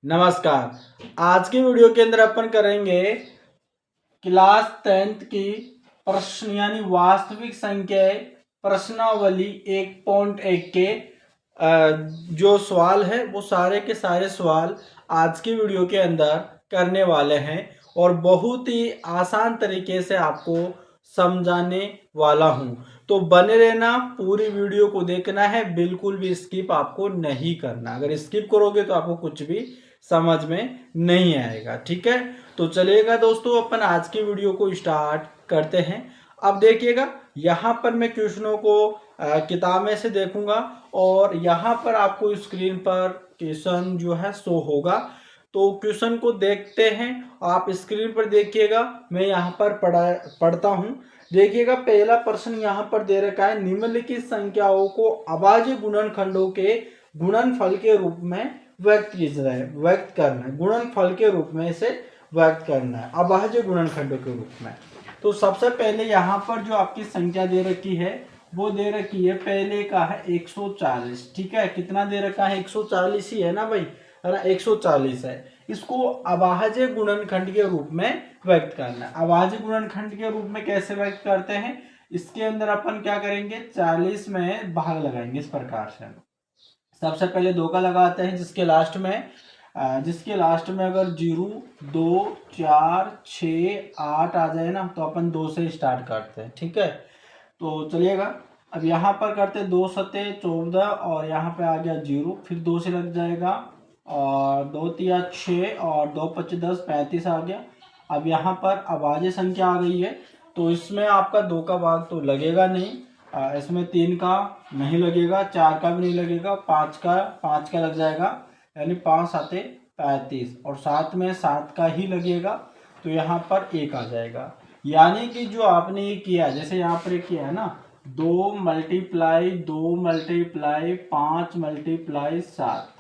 नमस्कार। आज की वीडियो के अंदर अपन करेंगे क्लास 10th की प्रश्न यानी वास्तविक संख्याएं प्रश्नावली 1.1 के जो सवाल है वो सारे के सारे सवाल आज की वीडियो के अंदर करने वाले हैं और बहुत ही आसान तरीके से आपको समझाने वाला हूं। तो बने रहना, पूरी वीडियो को देखना है, बिल्कुल भी स्किप आपको नहीं करना। अगर स्किप करोगे तो आपको कुछ भी समझ में नहीं आएगा। ठीक है, तो चलिएगा दोस्तों, अपन आज की वीडियो को स्टार्ट करते हैं। अब देखिएगा, यहाँ पर मैं क्वेश्चनों को किताब में से देखूंगा और यहाँ पर आपको स्क्रीन पर क्वेश्चन जो है शो होगा। तो क्वेश्चन को देखते हैं, आप स्क्रीन पर देखिएगा, मैं यहाँ पर पढ़ता हूँ। देखिएगा, पहला प्रश्न यहाँ पर दे रखा है, निम्नलिखित संख्याओं को अभाज्य गुणनखंडों के गुणनफल के रूप में व्यक्त करना है। गुणनफल के रूप में इसे व्यक्त करना है, अभाज्य गुणनखंडों के रूप में। तो सबसे पहले यहाँ पर जो आपकी संख्या दे रखी है वो दे रखी है, पहले का है 140। ठीक है, कितना दे रखा है? 140 ही है ना भाई, है ना, 140 है। इसको अभाज्य गुणनखंड के रूप में व्यक्त करना है। अभाज्य गुणनखंड के रूप में कैसे व्यक्त करते हैं? इसके अंदर अपन क्या करेंगे, 40 में भाग लगाएंगे इस प्रकार से। सबसे पहले 2 का लगाते हैं, जिसके लास्ट में अगर 0, 2, 4, 6, 8 आ जाए ना, तो अपन 2 से स्टार्ट करते हैं। ठीक है, तो चलिएगा, अब यहाँ पर करते हैं 2 सते 14 और यहाँ पे आ गया 0, फिर 2 से लग जाएगा और 2 तिया 6 और 2 पच्चीस 10, 35 आ गया। अब यहाँ पर अभाज्य संख्या आ गई है, तो इसमें आपका 2 का भाग तो लगेगा नहीं, इसमें 3 का नहीं लगेगा, 4 का भी नहीं लगेगा, 5 का लग जाएगा, यानी 5 साते 35 और साथ में 7 का ही लगेगा, तो यहाँ पर 1 आ जाएगा। यानी कि जो आपने ये किया, जैसे यहाँ पर किया है ना, 2 मल्टीप्लाई 2 मल्टीप्लाई 5 मल्टीप्लाई 7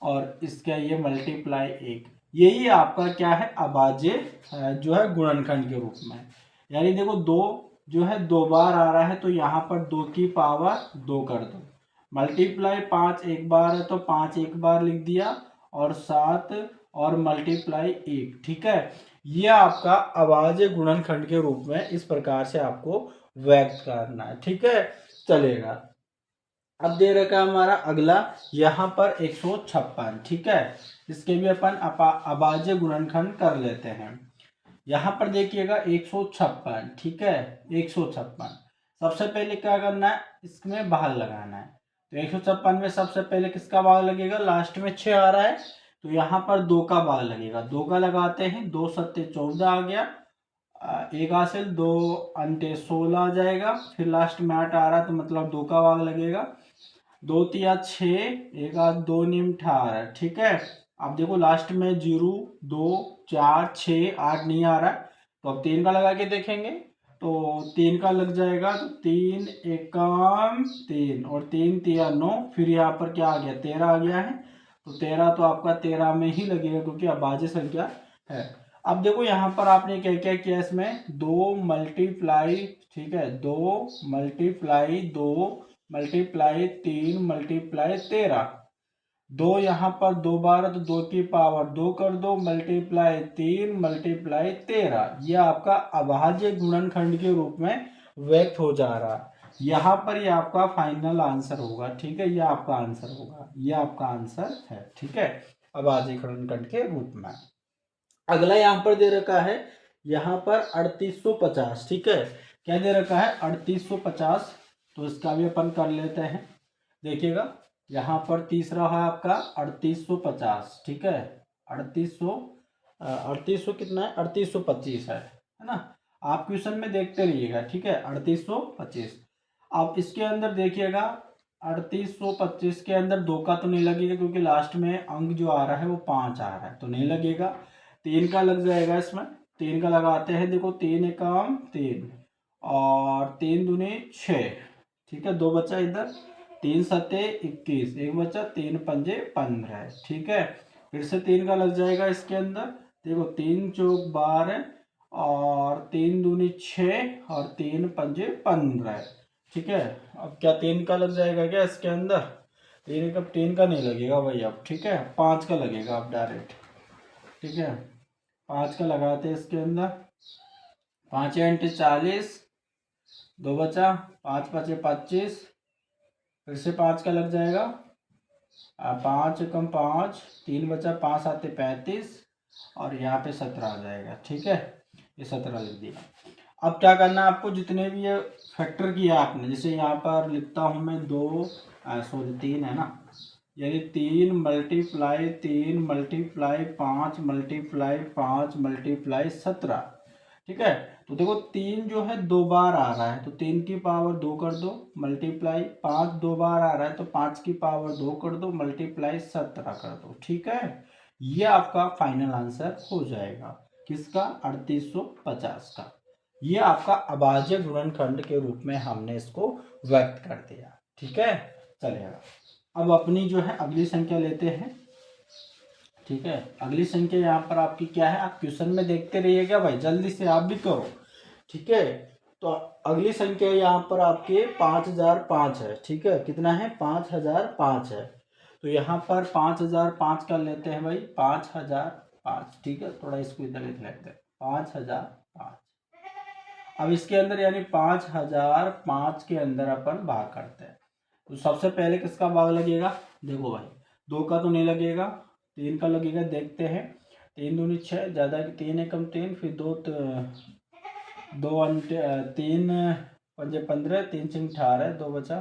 और इसका ये मल्टीप्लाई 1, यही आपका क्या है, अभाज्य जो है गुणनखंड के रूप में। यानी देखो, 2 जो है 2 बार आ रहा है, तो यहाँ पर 2 की पावर 2 कर दो। मल्टीप्लाई 5 एक बार है तो 5 एक बार लिख दिया, और 7 और मल्टीप्लाई 1। ठीक है, यह आपका अभाज्य गुणनखंड के रूप में इस प्रकार से आपको व्यक्त करना है। ठीक है, चलेगा। अब दे रखा है हमारा अगला, यहाँ पर 156। ठीक है, इसके भी अपन अभाज्य गुणनखंड कर लेते हैं। यहाँ पर देखिएगा 156। ठीक है, 156। सबसे पहले क्या करना है, इसमें भाग लगाना है। तो 156 में सबसे पहले किसका भाग लगेगा? लास्ट में 6 आ रहा है, तो यहाँ पर 2 का भाग लगेगा। 2 का लगाते हैं, 2 सत्ते 14 आ गया, एक हासिल, 2 अंटे 16 आ जाएगा, फिर लास्ट में 8 आ रहा है, तो मतलब 2 का भाग लगेगा। 2 तिया 6, एक आध 2 नीम 18। ठीक है, अब देखो लास्ट में 0, 2, 4, 6, 8 नहीं आ रहा है, तो अब 3 का लगा के देखेंगे, तो 3 का लग जाएगा, तो 3 एकम 3 और 3 तिया 9, फिर यहाँ पर क्या आ गया, 13 आ गया है, तो 13 तो आपका 13 में ही लगेगा क्योंकि अभाज्य संख्या है। अब देखो यहाँ पर आपने क्या क्या किया, इसमें 2 मल्टीप्लाई, ठीक है, 2 मल्टीप्लाई 2 मल्टीप्लाई 3 मल्टीप्लाई 13, 2 यहाँ पर 2 बार, तो 2 की पावर 2 कर दो, मल्टीप्लाई 3 मल्टीप्लाई 13, यह आपका अभाज्य गुणनखंड के रूप में व्यक्त हो जा रहा है। यहाँ पर यह आपका फाइनल आंसर होगा। ठीक है, यह आपका आंसर होगा, यह आपका आंसर है। ठीक है, अभाज्य गुणनखंड के रूप में। अगला यहाँ पर दे रखा है, यहाँ पर 3850। ठीक है, क्या दे रखा है? 3850। तो इसका भी अपन कर लेते हैं। देखिएगा, यहाँ पर तीसरा है आपका 3850। ठीक है, 3800 कितना है? 3825 है ना। आप क्वेश्चन में देखते रहिएगा। ठीक है, 3825। अब इसके अंदर देखिएगा, 3825 के अंदर 2 का तो नहीं लगेगा क्योंकि लास्ट में अंक जो आ रहा है वो 5 आ रहा है, तो नहीं लगेगा। 3 का लग जाएगा इसमें, 3 का लगाते हैं। देखो, 3 एकम 3 और 3 दूनी 6। ठीक है, 2 बचा इधर, 3 सत्ते 21, एक बचा, 3 पंजे 15। ठीक है, फिर से 3 का लग जाएगा इसके अंदर। देखो, 3 चौक 12 और 3 दूनी 6 और 3 पंजे 15। ठीक है, अब क्या 3 का लग जाएगा क्या इसके अंदर? तीन का नहीं लगेगा भाई अब, ठीक है, 5 का लगेगा अब डायरेक्ट, ठीक है। 5 का लगाते हैं इसके अंदर, 5 इंटू 40, 2 बचा, 5 पचे 25, फिर से 5 का लग जाएगा, 5 कम 5, 3 बचा, 5 आते 35, और यहाँ पे 17 आ जाएगा, ठीक है। ये 17 लिख दिया। अब क्या करना है आपको, जितने भी ये फैक्टर किया आपने, जैसे यहाँ पर लिखता हूँ मैं 2 सॉरी 3 है ना, यानी 3 मल्टीप्लाई 3 मल्टीप्लाई 5 मल्टीप्लाई 5 मल्टीप्लाई 17, ठीक है। तो देखो 3 जो है 2 बार आ रहा है, तो 3 की पावर 2 कर दो, मल्टीप्लाई 5 2 बार आ रहा है, तो 5 की पावर 2 कर दो, मल्टीप्लाई 17 कर दो, ठीक है। ये आपका फाइनल आंसर हो जाएगा, किसका, 3850 का। ये आपका अभाज्य गुणनखंड के रूप में हमने इसको व्यक्त कर दिया, ठीक है, चलेगा। अब अपनी जो है अगली संख्या लेते हैं, ठीक है। अगली संख्या यहाँ पर आपकी क्या है, आप क्वेश्चन में देखते रहिएगा भाई, जल्दी से आप भी करो, ठीक है। तो अगली संख्या यहाँ पर आपके 5005 है, ठीक है। कितना है, 5005 है। तो यहाँ पर 5005 का लेते हैं भाई, 5005, ठीक है। थोड़ा इसको इधर लिख लेते हैं, 5005। अब इसके अंदर यानी 5005 के अंदर अपन भाग करते हैं। तो सबसे पहले किसका भाग लगेगा, देखो भाई, 2 का तो नहीं लगेगा, 3 का लगेगा, देखते हैं। 3 दूनी 6, ज़्यादा 3 एकम 3, फिर 2 3 पंजे 15, 3 सिंह 18, 2 बचा,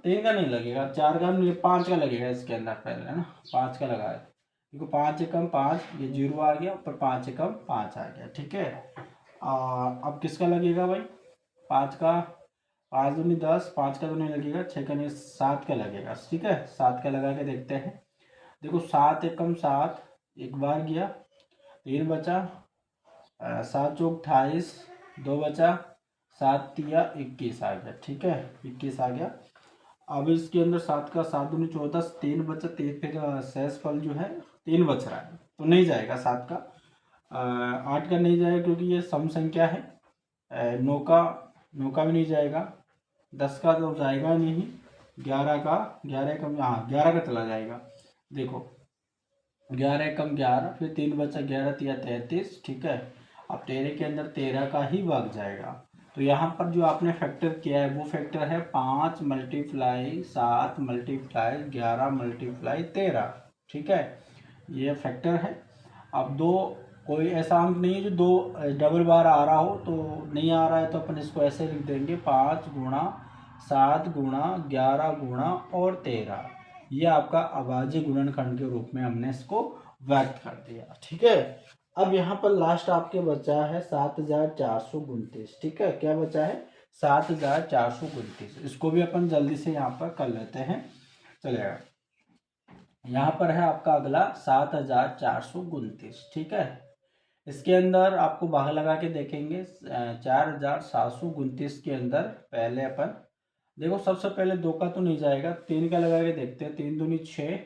3 का नहीं लगेगा, 4 का नहीं, 5 का लगेगा इसके अंदर पहले, है ना, 5 का लगाया, देखो 5 एकम 5, ये 0 आ गया, ऊपर 5 एकम 5 आ गया, ठीक है। अब किसका लगेगा भाई, 5 का, 5 दूनी 10, 5 का तो नहीं लगेगा, 6 का नहीं, 7 का लगेगा, ठीक है। 7 का लगा के देखते हैं, देखो 7 एकम 7, एक बार गया, 3 बचा, 7 चौक 28, 2 बचा, 7 तिया 21 आ गया, ठीक है, 21 आ गया। अब इसके अंदर 7 का 7 दूनी 14, 3 बचा, 3 फिर शेष फल जो है 3 बच रहा है, तो नहीं जाएगा 7 का। 8 का नहीं जाएगा क्योंकि ये सम संख्या है। 9 का भी नहीं जाएगा, 10 का तो जाएगा नहीं, 11 का, 11 कम, हाँ 11 का चला जाएगा, देखो 11 कम 11, फिर 3 बचा, 11 तिया 33, ठीक है। अब 13 के अंदर 13 का ही भाग जाएगा। तो यहाँ पर जो आपने फैक्टर किया है वो फैक्टर है 5 मल्टीप्लाई 7 मल्टीप्लाई 11 मल्टीप्लाई 13, ठीक है, ये फैक्टर है। अब दो, कोई ऐसा अंक नहीं है जो 2 डबल बार आ रहा हो, तो नहीं आ रहा है तो अपन इसको ऐसे लिख देंगे, 5 गुणा 7 गुणा 11 गुणा और 13, ये आपका अभाज्य गुणनखंड के रूप में हमने इसको व्यक्त कर दिया, ठीक है। अब यहाँ पर लास्ट आपके बचा है 7429, ठीक है, क्या बचा है, 7429, इसको भी अपन जल्दी से यहाँ पर कर लेते हैं, चलेगा। यहाँ पर है आपका अगला 7429, ठीक है। इसके अंदर आपको भाग लगा के देखेंगे, 4729 के अंदर पहले अपन देखो, सबसे पहले 2 का तो नहीं जाएगा, 3 का लगा के देखते हैं, 3 दूनी 6,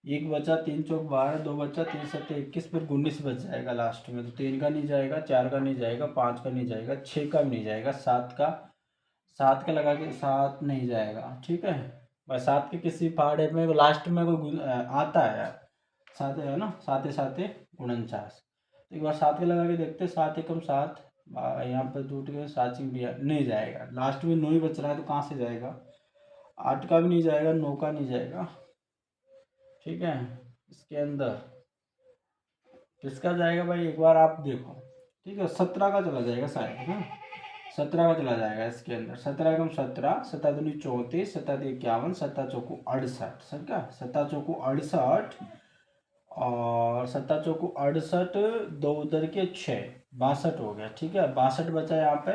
1 बचा, 3 चौक 12, 2 बचा, 3 सत्ते 21, फिर 19 बच जाएगा लास्ट में, तो 3 का नहीं जाएगा, 4 का नहीं जाएगा, 5 का नहीं जाएगा, 6 का भी नहीं जाएगा, 7 का लगा के 7 नहीं जाएगा, ठीक है। बस 7 के किसी पहाड़े में लास्ट में कोई आता है, 7 है ना, 7 7 49, तो एक बार 7 का लगा के देखते, 7 एकम 7, यहाँ पर टूट गए, 7 सिंह दिया, नहीं जाएगा, लास्ट में 9 ही बच रहा है, तो कहाँ से जाएगा, 8 का भी नहीं जाएगा, 9 का नहीं जाएगा, ठीक है। इसके अंदर किसका जाएगा भाई, एक बार आप देखो, ठीक है, 17 का चला जाएगा शायद, है ना, 17 का चला जाएगा इसके अंदर, 17 एकम 17, 7 दूनी 34, 7 51, 7 चौको 68, सर क्या, 7 चौको 68, और 7 चौको 68, 2 उधर के 6, 62 हो गया, ठीक है, 62 बचा यहाँ पे।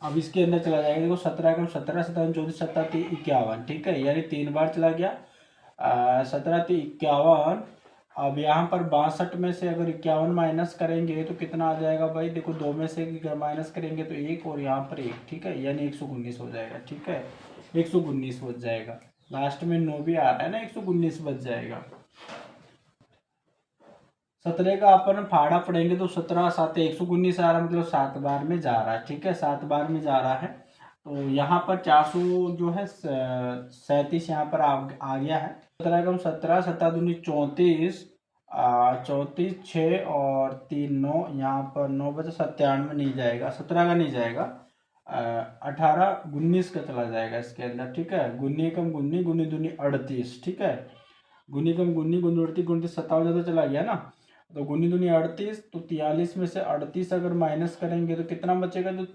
अब इसके अंदर चला जाएगा, देखो 17 एकम 17, 7 34, 7 51, ठीक है, यानी 3 बार चला गया, 17 51। अब यहाँ पर 62 में से अगर 51 माइनस करेंगे तो कितना आ जाएगा भाई, देखो 2 में से माइनस करेंगे तो 1, और यहाँ पर 1, ठीक है, यानी 119 हो जाएगा, ठीक है, 119 बच जाएगा, लास्ट में 9 भी आ रहा है ना, 119 बच जाएगा। 17 का अपन फाड़ा पड़ेंगे तो 17 7 119 आ रहा है, मतलब 7 बार में जा रहा है, ठीक है, 7 बार में जा रहा है। तो यहाँ पर 400 जो है 37 यहाँ पर आ गया है। 17 17 दूनी 34, 34 6 और 3 9, यहाँ पर 9 बचे 97 नहीं जाएगा, 17 का नहीं जाएगा, 18 19 का चला जाएगा इसके अंदर। ठीक है, गुन्नी कम गुन्नी, गुन्नी दूनी 38। ठीक है, गुन्नी कम गुन्नी, गुन्नी 38, गुन्नी 57 ज़्यादा चला गया ना, तो गुन्नी दूनी 38, तो 43 में से 38 अगर माइनस करेंगे तो कितना बचेगा, तो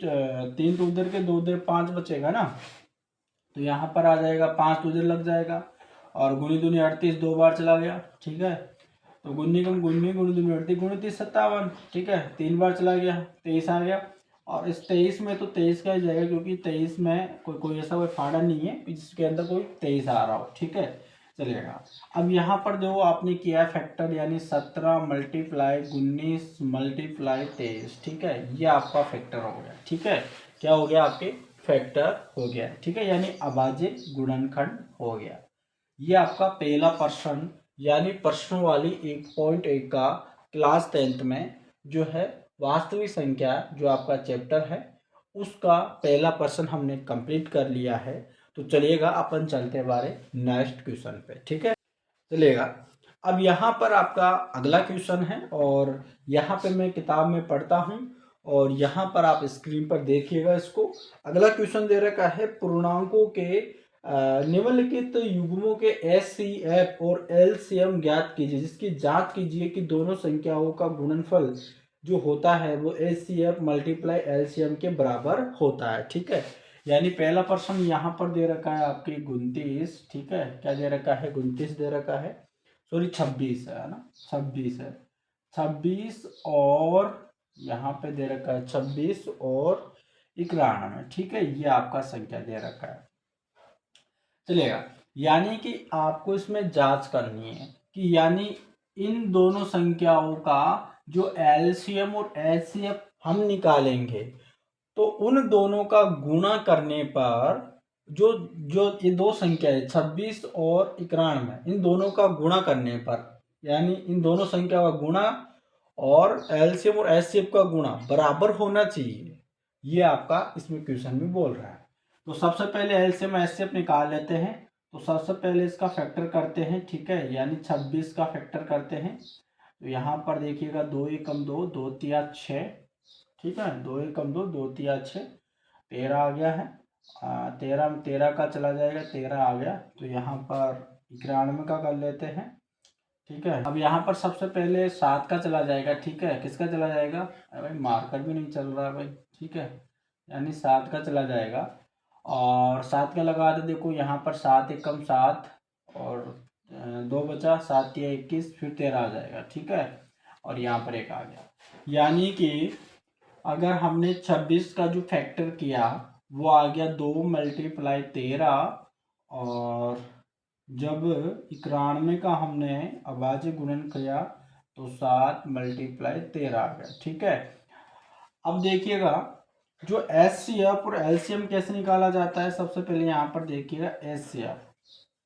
3 तो उधर के 2 उधर 5 बचेगा ना, तो यहाँ पर आ जाएगा 5 तो उधर लग जाएगा, और गुनी दूनी 38 2 बार चला गया। ठीक है, तो गुन्नी कम गुन्नी, गुनी दूनी 38, गुनी 30 57। ठीक है, 3 बार चला गया, 23 आ गया, और इस 23 में तो 23 का ही जाएगा, क्योंकि 23 में कोई ऐसा कोई फाड़ा नहीं है जिसके अंदर कोई 23 आ रहा हो। ठीक है, चलेगा। अब यहाँ पर जो आपने किया है फैक्टर, यानी 17 मल्टीप्लाई 19 मल्टीप्लाई 23। ठीक है, ये आपका फैक्टर हो गया। ठीक है, क्या हो गया, आपके फैक्टर हो गया। ठीक है, यानी अभाज्य गुणनखंड हो गया। ये आपका पहला प्रश्न, यानी प्रश्नों वाली 1.1 का क्लास 10th में जो है वास्तविक संख्या जो आपका चैप्टर है उसका पहला प्रश्न हमने कंप्लीट कर लिया है। तो चलिएगा अपन चलते बारे नेक्स्ट क्वेश्चन पे। ठीक है, चलिएगा। अब यहाँ पर आपका अगला क्वेश्चन है, और यहाँ पे मैं किताब में पढ़ता हूँ, और यहाँ पर आप स्क्रीन पर देखिएगा इसको। अगला क्वेश्चन दे रखा है, पूर्णांकों के निम्नलिखित युग्मों के एचसीएफ और एलसीएम ज्ञात कीजिए, जिसकी जांच कीजिए कि दोनों संख्याओं का गुणनफल जो होता है वो एचसीएफ मल्टीप्लाई एलसीएम के बराबर होता है। ठीक है, यानी पहला प्रश्न यहाँ पर दे रखा है आपके 29। ठीक है, क्या दे रखा है, 29 दे रखा है, सॉरी 26 है ना, 26 है, 26 और यहाँ पे दे रखा है 26 और 91। ठीक है, ये आपका संख्या दे रखा है। चलेगा, यानी कि आपको इसमें जांच करनी है कि यानी इन दोनों संख्याओं का जो एलसीएम और एचसीएफ हम निकालेंगे, तो उन दोनों का गुणा करने पर जो जो ये दो संख्या है 26 और 91, इन दोनों का गुणा करने पर, यानी इन दोनों संख्या का गुणा और एलसीएम और एचसीएफ का गुणा बराबर होना चाहिए। ये आपका इसमें क्वेश्चन में बोल रहा है। तो सबसे पहले एलसीएम एचसीएफ निकाल लेते हैं। तो सबसे पहले इसका फैक्टर करते हैं। ठीक है, यानी 26 का फैक्टर करते हैं। तो यहाँ पर देखिएगा 2 एकम 2, 2 तिया 6। ठीक है, 2 एकम 2, 2 तिया 6, 13 आ गया है। 13 का चला जाएगा, 13 आ गया। तो यहाँ पर 91 का कर लेते हैं। ठीक है, अब यहाँ पर सबसे पहले 7 का चला जाएगा। ठीक है, किसका चला जाएगा, अरे भाई मार्कर भी नहीं चल रहा है भाई। ठीक है, यानी 7 का चला जाएगा, और 7 का लगा दे, देखो यहाँ पर 7 एकम 7 और 2 बचा, 7 तिया 21, फिर 13 आ जाएगा। ठीक है, और यहाँ पर 1 आ गया। यानी कि अगर हमने 26 का जो फैक्टर किया वो आ गया 2 मल्टीप्लाई 13, और जब 91 का हमने अभाज्य गुणन किया तो 7 मल्टीप्लाई 13 आ गया। ठीक है, अब देखिएगा जो एचसीएफ और एलसीएम कैसे निकाला जाता है। सबसे पहले यहाँ पर देखिएगा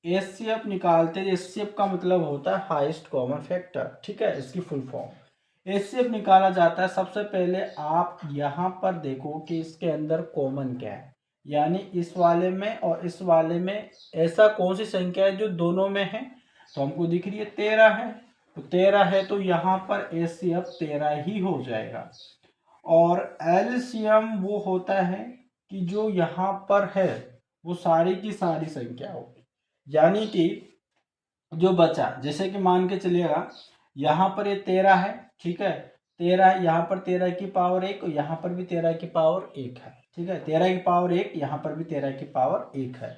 एचसीएफ निकालते हैं। एचसीएफ का मतलब होता है हाईएस्ट कॉमन फैक्टर। ठीक है, इसकी फुल फॉर्म एचसीएफ निकाला जाता है। सबसे पहले आप यहाँ पर देखो कि इसके अंदर कॉमन क्या है, यानी इस वाले में और इस वाले में ऐसा कौन सी संख्या है जो दोनों में है। तो हमको दिख रही है 13 है, तो 13 है, तो यहाँ पर एचसीएफ 13 ही हो जाएगा। और एलसीएम वो होता है कि जो यहाँ पर है वो सारी की सारी संख्या होगी, यानी कि जो बचा, जैसे कि मान के चलिएगा यहाँ पर ये 13 है। ठीक है, 13 यहाँ पर 13 की पावर 1, और यहाँ पर भी 13 की पावर 1 है। ठीक है, 13 की पावर 1, यहाँ पर भी 13 की पावर 1 है।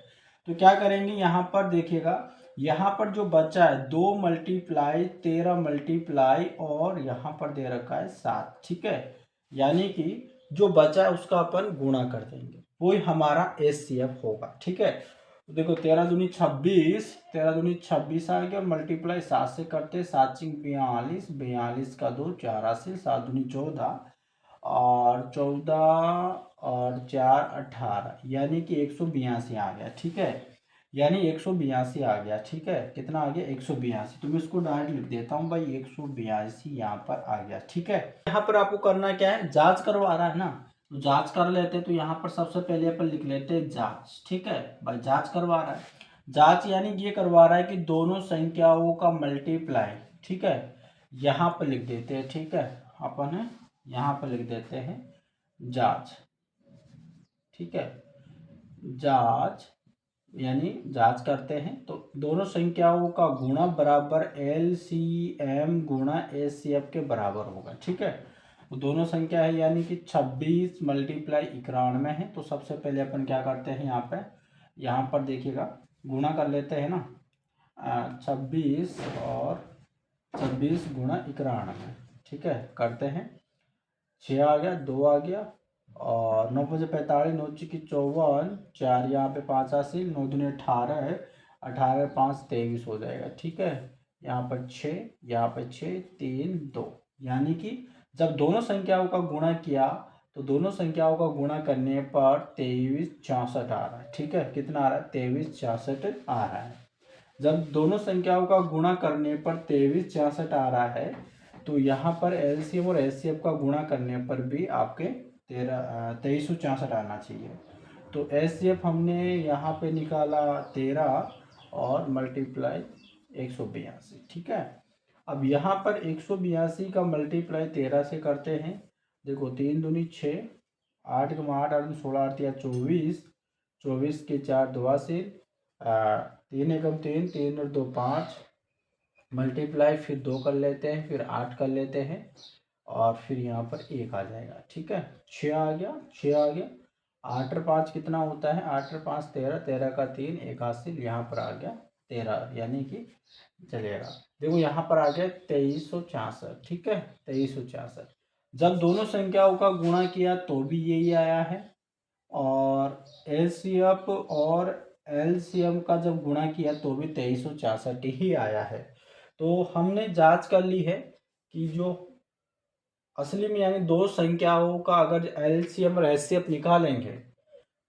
तो क्या करेंगे, यहाँ पर देखिएगा, यहाँ पर जो बचा है 2 मल्टीप्लाई 13 मल्टीप्लाई, और यहाँ पर दे रखा है 7। ठीक है, यानी कि जो बचा है उसका अपन गुणा कर देंगे, वही हमारा एचसीएफ होगा। ठीक है, तो देखो 13 दूनी 26, 13 दूनी 26 आ गया, मल्टीप्लाई 7 से करते, 7 चिंग 42, 42 का 2 84, 7 दूनी 14, और 14 और 4 18, यानी कि 182 आ गया। ठीक है, यानी 182 आ गया। ठीक है, कितना आ गया, 182। तो मैं इसको डायरेक्ट लिख देता हूँ भाई, 182 यहाँ पर आ गया। ठीक है, यहाँ पर आपको करना क्या है, जांच करवा रहा है ना, तो जांच कर लेते हैं। तो यहाँ पर सबसे पहले अपन लिख लेते हैं जांच। ठीक है भाई, जांच करवा रहा है। जांच यानी ये करवा रहा है कि दोनों संख्याओं का मल्टीप्लाई। ठीक है, यहाँ पर लिख देते हैं। ठीक है, अपन यहाँ पर लिख देते हैं जांच। ठीक है, जांच यानी जांच करते हैं तो दोनों संख्याओं का गुणा बराबर LCM गुणा HCF के बराबर होगा। ठीक है, तो दोनों संख्या है यानी कि 26 मल्टीप्लाई 91 है। तो सबसे पहले अपन क्या करते हैं, यहाँ पर देखिएगा गुणा कर लेते हैं ना। 26 और 26 गुणा 91। ठीक है, करते हैं। 6 आ गया, 2 आ गया, और 9 5 45, 9 की 54, 4 यहाँ पे 5 हासिल, 9 दूनी 18, 18 5 23 हो जाएगा। ठीक है, यहाँ पर 6, यहाँ पर 6 3 2, यानी कि जब दोनों संख्याओं का गुणा किया तो दोनों संख्याओं का गुणा करने पर 23 66 आ रहा है। ठीक है, कितना आ रहा है, 23 66 आ रहा है। जब दोनों संख्याओं का गुणा करने पर 23 66 आ रहा है तो यहाँ पर LCM और HCF का गुणा करने पर भी आपके 2364 आना चाहिए। तो HCF हमने यहाँ पे निकाला 13 और मल्टीप्लाई 182। ठीक है, अब यहाँ पर 182 का मल्टीप्लाई 13 से करते हैं। देखो 3 दूनी 6, 8 का 8, 8 16, 8 या 24, 24 के 4 2 से 3 एकम 3, 3 और 2 5, मल्टीप्लाई फिर 2 कर लेते हैं, फिर 8 कर लेते हैं, और फिर यहाँ पर 1 आ जाएगा। ठीक है, 6 आ गया, 6 आ गया, 8 और 5 कितना होता है, 8 और 5 13, 13 का 3 1 हासिल, यहाँ पर आ गया 13, यानी कि चलेगा। देखो यहाँ पर आ गया 2366। ठीक है, 2366। जब दोनों संख्याओं का गुणा किया तो भी यही आया है, और LCF और LCM का जब गुणा किया तो भी 2366 ही आया है। तो हमने जांच कर ली है कि जो असली में यानी दो संख्याओं का अगर LCM और HCF निकालेंगे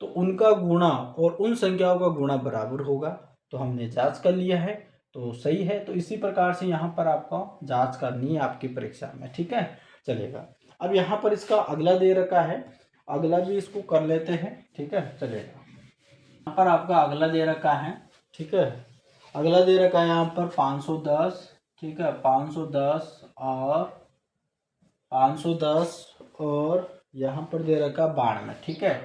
तो उनका गुणा और उन संख्याओं का गुणा बराबर होगा। तो हमने जांच कर लिया है, तो सही है। तो इसी प्रकार से यहाँ पर आपको जांच करनी है आपकी परीक्षा में। ठीक है, चलेगा। अब यहाँ पर इसका अगला दे रखा है, अगला भी इसको कर लेते हैं। ठीक है, चलेगा। यहाँ पर आपका अगला दे रखा है। ठीक है, अगला दे रखा है यहाँ पर 510। ठीक है, 510 और 510 और यहाँ पर दे रखा 92। ठीक है,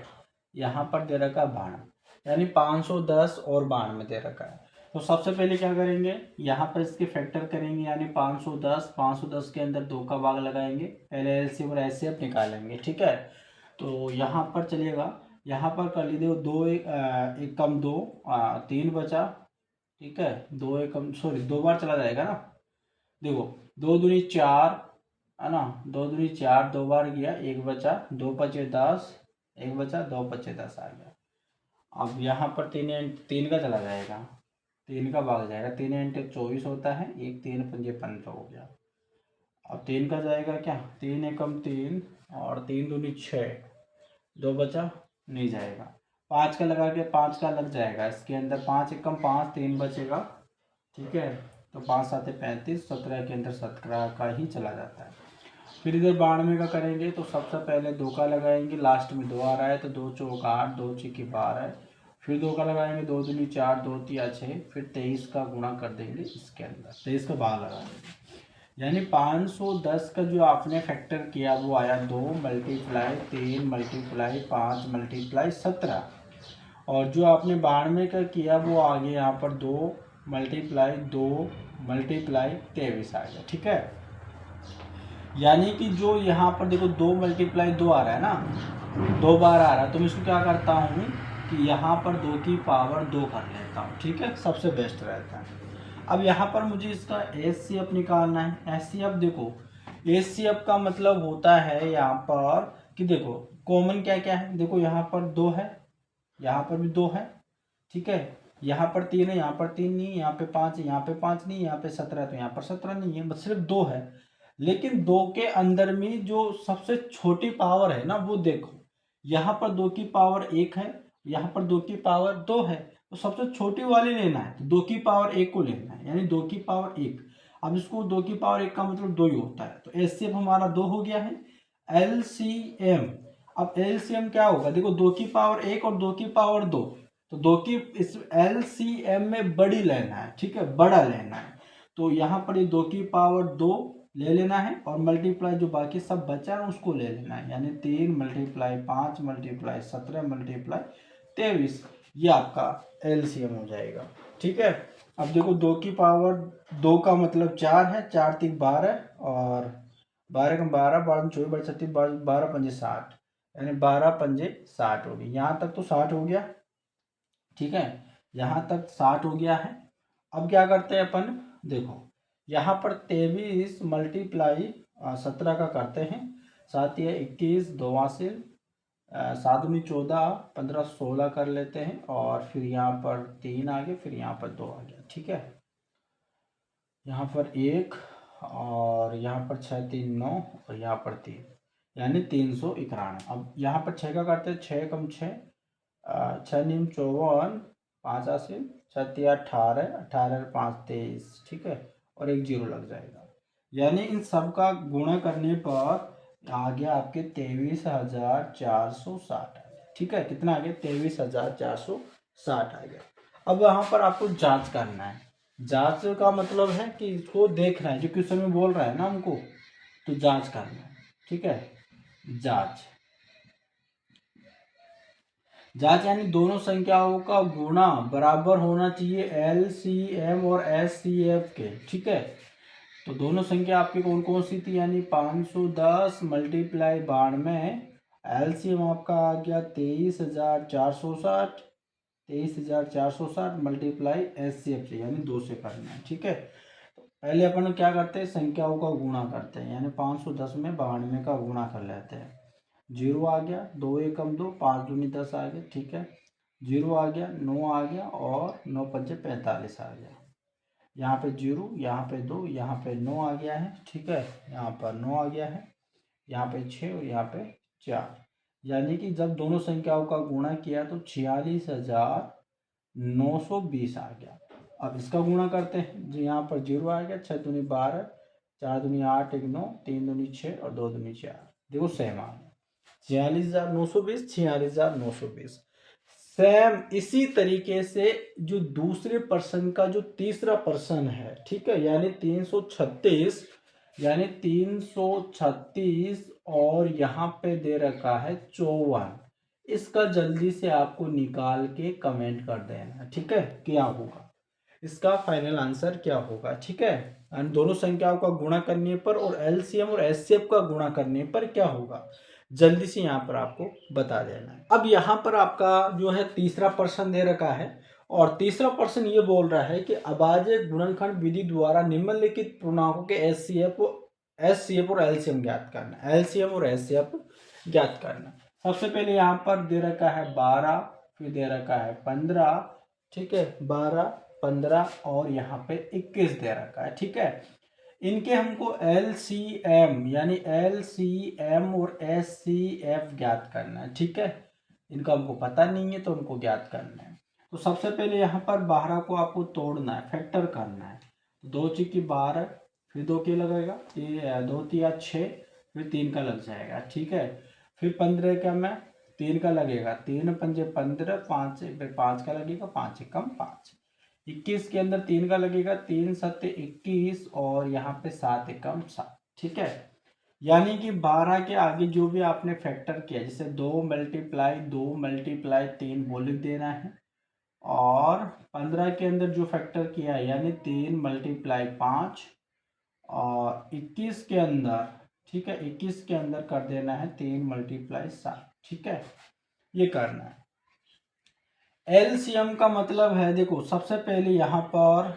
यहाँ पर दे रखा 92, यानी 510 और 92 दे रखा है। तो सबसे पहले क्या करेंगे, यहाँ पर इसके फैक्टर करेंगे, यानी 510 के अंदर 2 का भाग लगाएंगे, पहले LCM और HCF निकालेंगे। ठीक है, तो यहाँ पर चलिएगा, यहाँ पर कर लीजिए 2 एक कम 2, 3 बचा। ठीक है, 2 एक कम, सॉरी 2 बार चला जाएगा ना। देखो 2 दूनी 4 है ना, 2 दूनी 4, 2 बार गया, 1 बचा, 2 पचे 10, 1 बचा, 2 पचे 10 आ गया। अब यहाँ पर 3 का चला जाएगा, 3 का भाग जाएगा, 3 इंटू 24 होता है, 1 3 पंजे 15 हो गया। अब 3 का जाएगा क्या, 3 एकम 3 और 3 दूनी 6, 2 बचा, नहीं जाएगा। 5 का लगा के 5 का लग जाएगा इसके अंदर, 5 एकम 5, 3 बचेगा। ठीक है, तो 5 7 35, 17 के अंदर 17 का ही चला जाता है। फिर इधर 92 का करेंगे तो सबसे पहले 2 का लगाएंगे, लास्ट में 2 आ रहा है तो 2 चौक 8, 2 छक्के 12, फिर 2 का लगाएंगे, 2 दूनी 4, 2 तिया 6, फिर 23 का गुणा कर देंगे इसके अंदर, 23 का भाग लगाएंगे, यानी 510 का जो आपने फैक्टर किया वो आया 2 मल्टीप्लाई 3 मल्टीप्लाई 5 मल्टीप्लाई 17, और जो आपने 92 का किया वो आ गया यहाँ पर 2 मल्टीप्लाई 2 मल्टीप्लाई 23 आ गया। ठीक है, यानी कि जो यहाँ पर देखो 2 मल्टीप्लाई 2 आ रहा है ना, 2 बार आ रहा है, तो मैं इसको क्या करता हूँ कि यहाँ पर 2 की पावर 2 कर लेता हूँ। ठीक है, सबसे बेस्ट रहता है। अब यहाँ पर मुझे इसका HCF निकालना है। HCF देखो, HCF का मतलब होता है यहाँ पर कि देखो कॉमन क्या क्या है, देखो यहाँ पर 2 है, यहाँ पर भी 2 है। ठीक है, यहाँ पर 3 है, यहाँ पर 3 नहीं है, यहाँ पे 5 है, यहाँ पे 5 नहीं है, यहाँ पे 17 है तो यहाँ पर 17 नहीं है, बस सिर्फ 2 है। लेकिन 2 के अंदर में जो सबसे छोटी पावर है ना वो देखो, यहाँ पर 2 की पावर 1 है, यहाँ पर 2 की पावर 2 है, तो सबसे छोटी वाली लेना है, तो 2 की पावर 1 को लेना है, यानी 2 की पावर 1। अब इसको 2 की पावर 1 का मतलब 2 ही होता है, तो HCF हमारा 2 हो गया है। LCM, अब एलसीएम क्या होगा, देखो 2 की पावर 1 और 2 की पावर 2, तो 2 की इस एलसीएम में बड़ी लेना है, ठीक है, बड़ा लेना है। तो यहाँ पर ये 2 की पावर 2 ले लेना है और मल्टीप्लाई जो बाकी सब बचा है उसको ले लेना है, यानी 3 मल्टीप्लाई 5 मल्टीप्लाई 17 मल्टीप्लाई 23, ये आपका एलसीएम हो जाएगा, ठीक है। अब देखो 2 की पावर 2 का मतलब 4 है, 4 3 12 और 12 का 12, 12 24 12 36 12 पंजे 60, यानी 12 पंजे 60 हो गई। यहाँ तक तो 60 हो गया, ठीक है, यहाँ तक 60 हो गया है। अब क्या करते हैं अपन, देखो यहाँ पर 23 मल्टीप्लाई 17 का करते हैं, साथ ही 21 2 7 दूनी 14 15 16 कर लेते हैं, और फिर यहाँ पर 3 आ गया, फिर यहाँ पर 2 आ गया, ठीक है। यहाँ पर 1 और यहाँ पर 6 3 9 और यहाँ पर 3, यानी 391। अब यहाँ पर 6 का करते हैं, 6 कम 6 6 नीम 54 5 आसिल 6 3 18 18 5 23, ठीक है, और एक जीरो लग जाएगा, यानी इन सब का गुणा करने पर आ गया आपके 23,460 आ गया, ठीक है। कितना आ गया, 23,460 आ गया। अब यहाँ पर आपको जांच करना है, जांच का मतलब है कि इसको देखना है, जो क्वेश्चन में बोल रहा है ना हमको, तो जांच करना है, ठीक है। जांच जांच यानी दोनों संख्याओं का गुणा बराबर होना चाहिए एलसीएम और एचसीएफ के, ठीक है। तो दोनों संख्या आपकी कौन कौन सी थी, यानी 510 मल्टीप्लाई 92, एलसीएम आपका आ गया 23,460, 23,460 मल्टीप्लाई एचसीएफ से, यानी 2 से करना है, ठीक है। तो पहले अपन क्या करते हैं, संख्याओं का गुणा करते हैं, यानी 510 में 92 का गुणा कर लेते हैं। जीरो आ गया, 2 एकम 2 5 दूनी 10 आ गया, ठीक है। जीरो आ गया, 9 आ गया और 9 पंजे 45 आ गया। यहाँ पे जीरो, यहाँ पे 2, यहाँ पे 9 आ गया है, ठीक है, यहाँ पर 9 आ गया है, यहाँ पे 6 और यहाँ पे 4, यानी कि जब दोनों संख्याओं का गुणा किया तो 46,920 आ गया। अब इसका गुणा करते हैं, जो यहाँ पर जीरो आ गया, 6 दूनी 12 4 दूनी 8 1 9 3 दूनी 6 और 2 दूनी 4, देखो सेम आ गया, 46,920 46,920। सेम इसी तरीके से जो दूसरे पर्सन का जो तीसरा पर्सन है, ठीक है, यानी 336, यानी 336 और यहाँ पे दे रखा है 54, इसका जल्दी से आपको निकाल के कमेंट कर देना, ठीक है, क्या होगा इसका फाइनल आंसर, क्या होगा, ठीक है। एंड दोनों संख्याओं का गुणा करने पर और एलसीएम और एचसीएफ का गुणा करने पर क्या होगा, जल्दी से यहाँ पर आपको बता देना है। अब यहाँ पर आपका जो है तीसरा प्रश्न दे रखा है, और तीसरा प्रश्न ये बोल रहा है कि अभाज्य गुणनखंड विधि द्वारा निम्नलिखित पूर्णांकों के एचसीएफ और एलसीएम ज्ञात करना, एलसीएम और एचसीएफ ज्ञात करना। सबसे पहले यहाँ पर दे रखा है 12, फिर दे रखा है 15, ठीक है, 12 15 और यहाँ पे 21 दे रखा है, ठीक है। इनके हमको एलसीएम यानी एलसीएम और एचसीएफ ज्ञात करना है, ठीक है। इनका हमको पता नहीं है तो उनको ज्ञात करना है। तो सबसे पहले यहाँ पर 12 को आपको तोड़ना है, फैक्टर करना है। 2 चीकी 12, फिर 2 के लगेगा, 2 तिया 6, फिर 3 का लग जाएगा, ठीक है। फिर 15 का में 3 का लगेगा, 3 पंजे 15, 5 फिर 5 का लगेगा, 5 एकम 5। 21 के अंदर 3 का लगेगा, 3 सत्ते 21 और यहाँ पे 7 एकम 7, ठीक है। यानी कि 12 के आगे जो भी आपने फैक्टर किया, जैसे 2 मल्टीप्लाई 2 मल्टीप्लाई 3 वो लिख देना है, और 15 के अंदर जो फैक्टर किया है यानी 3 मल्टीप्लाई 5, और 21 के अंदर, ठीक है, 21 के अंदर कर देना है 3 मल्टीप्लाई 7, ठीक है, ये करना है। एलसीएम का मतलब है, देखो सबसे पहले यहाँ पर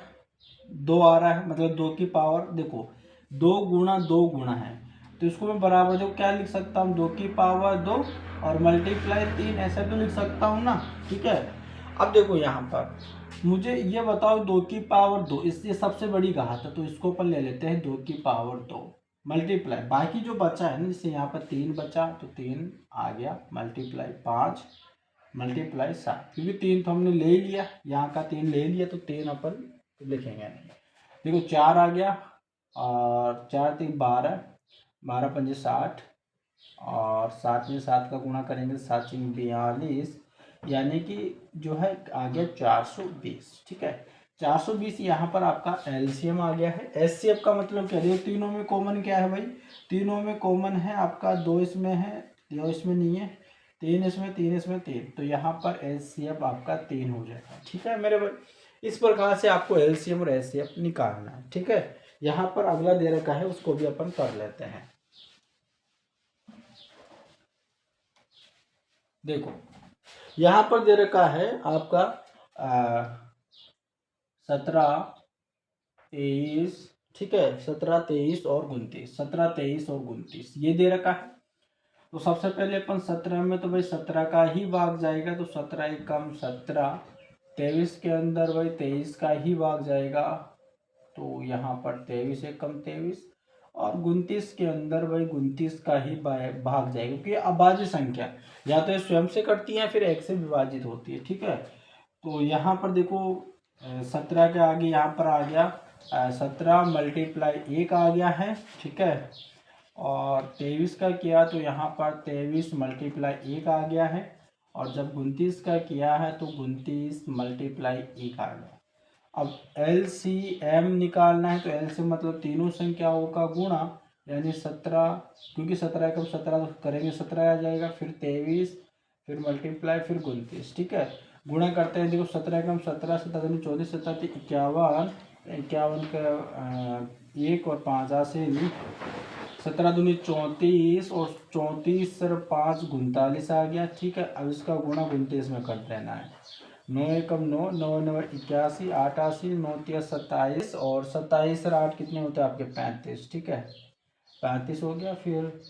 2 आ रहा है, मतलब 2 की पावर, देखो 2 गुणा 2 गुणा है, तो इसको मैं बराबर देखो क्या लिख सकता हूँ, 2 की पावर 2 और मल्टीप्लाई 3, ऐसा तो लिख सकता हूँ ना, ठीक है। अब देखो यहाँ पर मुझे ये बताओ 2 की पावर 2, इससे सबसे बड़ी घात है तो इसको अपन ले लेते हैं 2 की पावर 2 मल्टीप्लाई, बाकी जो बचा है ना, जैसे यहाँ पर 3 बचा तो 3 आ गया, मल्टीप्लाई 5 मल्टीप्लाई 7, क्योंकि 3 तो हमने ले लिया, यहाँ का 3 ले लिया तो 3 अपन लिखेंगे नहीं। देखो 4 आ गया, और 4 3 12, 12 पंजे 60, और 7 में 7 का गुणा करेंगे, 7 42, यानी कि जो है आ गया 420। ठीक है, 420 यहाँ पर आपका एलसीएम आ गया है। एचसीएफ का मतलब क्या है, तीनों में कॉमन क्या है भाई, तीनों में कॉमन है आपका, 2 इसमें है, 2 इसमें नहीं है, 3 इसमें, 3 इसमें, 3, तो यहाँ पर एचसीएफ आपका 3 हो जाएगा। ठीक है मेरे भाई, इस प्रकार से आपको एलसीएम और एचसीएफ निकालना है। ठीक है, यहाँ पर अगला दे रखा है, उसको भी अपन कर लेते हैं। देखो यहाँ पर दे रखा है आपका 17, 23, ठीक है, 17, 23 और 29, 17, 23 और 29 ये दे रखा है। तो सबसे पहले अपन 17 में तो भाई 17 का ही भाग जाएगा, तो 17 एकम 17, 23 के अंदर भाई 23 का ही भाग जाएगा, तो यहाँ पर 23 एकम 23, और 29 के अंदर भाई 29 का ही भाग जाएगा, क्योंकि अभाज्य संख्या या तो ये स्वयं से कटती है फिर एक से विभाजित होती है। ठीक है, तो यहाँ पर देखो 17 के आगे यहाँ पर आ गया 17 मल्टीप्लाई 1 आ गया है। ठीक है, और 23 का किया तो यहाँ पर 23 मल्टीप्लाई 1 आ गया है, और जब 29 का किया है तो 29 मल्टीप्लाई 1 आ गया। अब LCM निकालना है, तो LCM मतलब तीनों संख्याओं का गुणा, यानी 17, क्योंकि 17 कब 17 तो करेंगे 17 आ जाएगा, फिर 23, फिर मल्टीप्लाई, फिर 29। ठीक है, गुणा करते हैं, देखो 17 कम 17, 17 दूनी 24, 17 51, 51 का 1 और 5 से 17 दूनी 34, और 34 सर 5 39 आ गया। ठीक है, अब इसका गुणा 29 में कर देना है, 9 एकम 9, 9 9 81, 88, 9 3 27, और 27 सर 8 कितने होते हैं आपके 35। ठीक है, 35 हो गया, फिर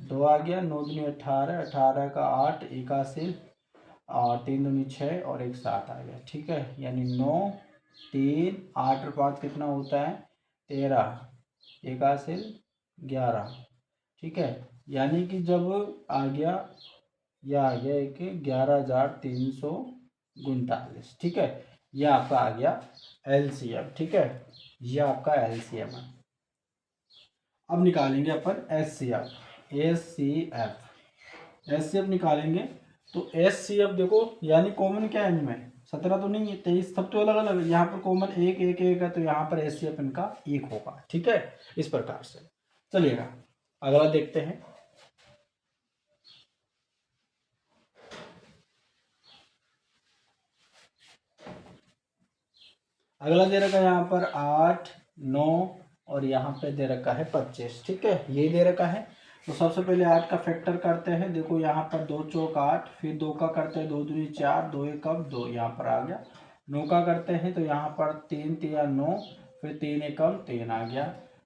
2 आ गया, 9 दूनी 18, 18 का 8 81, और 3 दूनी 6 और 1 7 आ गया। ठीक है, यानी 9 3 8 और 5 कितना होता है 13, 81 11। ठीक है, यानी कि जब आ गया, यह आ गया एक 11,339। ठीक है, यह आपका आ गया LCM। ठीक है, यह आपका LCM है। अब निकालेंगे अपन SCF निकालेंगे, तो SCF देखो, यानी कॉमन क्या है इनमें, 17 तो नहीं है, 23 सब तो अलग अलग है, यहाँ पर कॉमन 1 1 1 है, तो यहाँ पर SCF इनका 1 होगा। ठीक है, इस प्रकार से चलिएगा, अगला देखते हैं। अगला दे रखा है यहाँ पर 8 9, और यहाँ पे दे रखा है 25। ठीक है, ये दे रखा है, तो सबसे पहले 8 का फैक्टर करते हैं। देखो यहाँ पर 2 चौक 8, फिर 2 का करते हैं 2 दूनी 4, 2 एकम 2, यहाँ पर आ गया। 9 का करते हैं तो यहाँ पर 3 3 9, फिर 3 एकम 3 आ गया।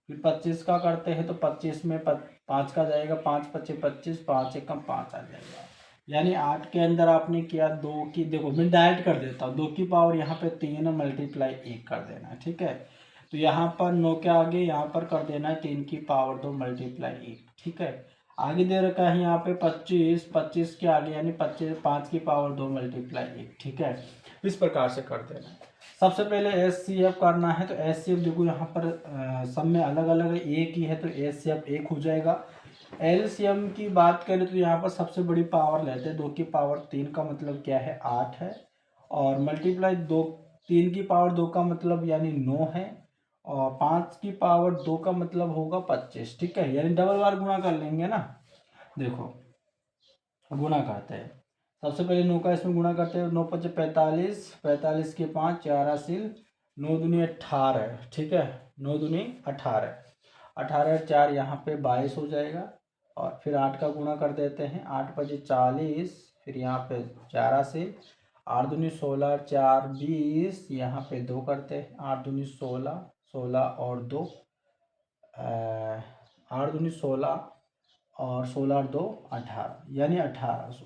फिर 25 का करते हैं तो 25 में 5 का जाएगा, 5 25 25, 5 एकम 5 आ जाएगा। यानी 8 के अंदर आपने किया 2 की, देखो मैं डायरेक्ट कर देता हूँ, 2 की पावर यहाँ पे 3 मल्टीप्लाई 1 कर देना है। ठीक है, तो यहाँ पर 9 के आगे यहाँ पर कर देना है 3 की पावर 2 मल्टीप्लाई 1। ठीक है, आगे दे रखा है यहाँ पे 25, 25 के आगे यानी 25 5 की पावर 2 मल्टीप्लाई 1। ठीक है, इस प्रकार से कर देना है। सबसे पहले SCF करना है, तो SCF देखो यहाँ पर सब में अलग अलग है, एक ही है, तो SCF 1 हो जाएगा। LCM की बात करें तो यहाँ पर सबसे बड़ी पावर लेते हैं, 2 की पावर 3 का मतलब क्या है 8 है, और मल्टीप्लाई 2 3 की पावर 2 का मतलब यानी 9 है, और 5 की पावर 2 का मतलब होगा 25। ठीक है, यानी डबल बार गुणा कर लेंगे ना। देखो गुणा करते हैं, सबसे पहले 9 का इसमें गुणा करते हैं, 9 5 45, 45 के 5 4 असिल, 9 दूनी 18। ठीक है, 9 दूनी 18, 18 4 यहाँ पे 22 हो जाएगा, और फिर 8 का गुणा कर देते हैं, 8 5 40, फिर यहाँ पे 4 से 8 दूनी 16, 4 20, यहाँ पे 2 करते हैं, 8 दूनी 16, 16 और 2 8 दूनी 16, और 16 और 2 18, यानी 1800।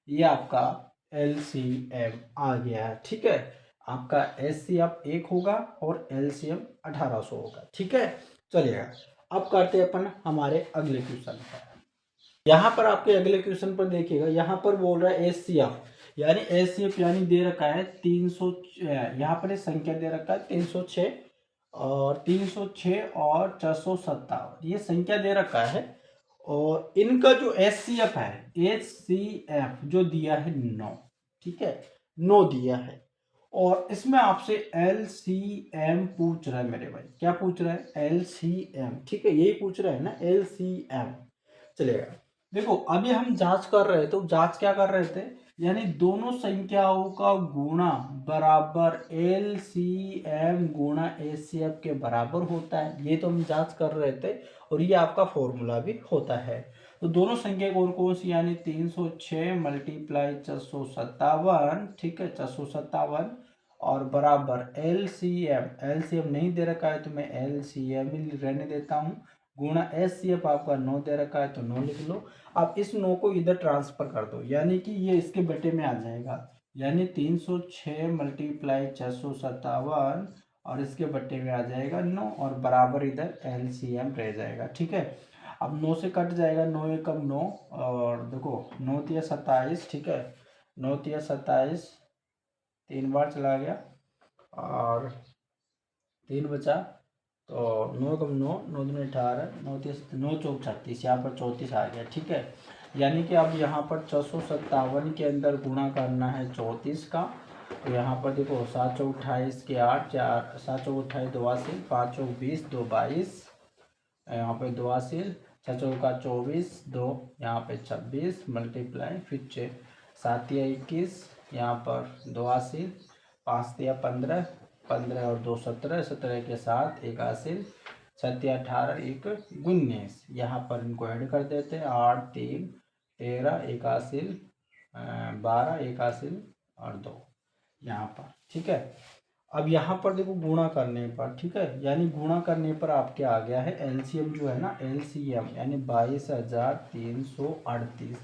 ये आपका LCM आ गया है। ठीक है, आपका SCF 1 होगा और LCM 1800 होगा। ठीक है, चलिएगा अब करते हैं अपन हमारे अगले क्वेश्चन पर। यहाँ पर आपके अगले क्वेश्चन पर देखिएगा, यहाँ पर बोल रहा है SCF, यानी SCF यानी दे रखा है 300, यहाँ पर संख्या दे रखा है 306 और 306 और 457, ये संख्या दे रखा है, और इनका जो HCF है, HCF जो दिया है 9, ठीक है, 9 दिया है। और इसमें आपसे LCM पूछ रहा है मेरे भाई, क्या पूछ रहा है? LCM, ठीक है, यही पूछ रहा है ना, LCM। चलेगा। देखो अभी हम जांच कर रहे थे, तो जांच क्या कर रहे थे, यानी दोनों संख्याओं का गुणा बराबर LCM गुणा HCF के बराबर होता है, ये तो हम जांच कर रहे थे, और ये आपका फॉर्मूला भी होता है। तो दोनों संख्या कौन कौन सी, यानी 306 मल्टीप्लाई 457, ठीक है, 457, और बराबर LCM नहीं दे रखा है तो मैं LCM ही रहने देता हूँ, गुणा HCF आपका 9 दे रखा है तो 9 लिख लो। अब इस 9 को इधर ट्रांसफर कर दो, यानी कि ये इसके बेटे में आ जाएगा, यानी 306 मल्टीप्लाई 457 और इसके बट्टे में आ जाएगा 9, और बराबर इधर LCM रह जाएगा, ठीक है। अब 9 से कट जाएगा, 9 एकम 9, और देखो 9 तिया 27, ठीक है, 9 तिया 27, 3 बार चला गया और 3 बचा, तो 9 कम 9, 9 दूनी 18, 9 चौक 36, यहाँ पर 34 आ गया, ठीक है। यानी कि अब यहाँ पर 457 के अंदर गुणा करना है 34 का, तो यहाँ पर देखो 7 चौक 28 के 8, 4 7 चौक 28 2 आसिल, 5 चौक 20 2 22, यहाँ पे 2 आसिल, 6 चौका 24 2, यहाँ पे 26 मल्टीप्लाई, फिर 7 या 21, यहाँ पर 2 आसिल, 5 या 15, 15 और 2 17, 17 के साथ 1 आसिल, 7 या 18 1 19, यहाँ पर इनको ऐड कर देते हैं, 8 3 13, 1 आसिल, 12 1 आसिल और 2 यहाँ पर, ठीक है। अब यहाँ पर देखो गुणा करने पर, ठीक है, यानी गुणा करने पर आपके आ गया है LCM जो है ना, LCM यानी 22,338,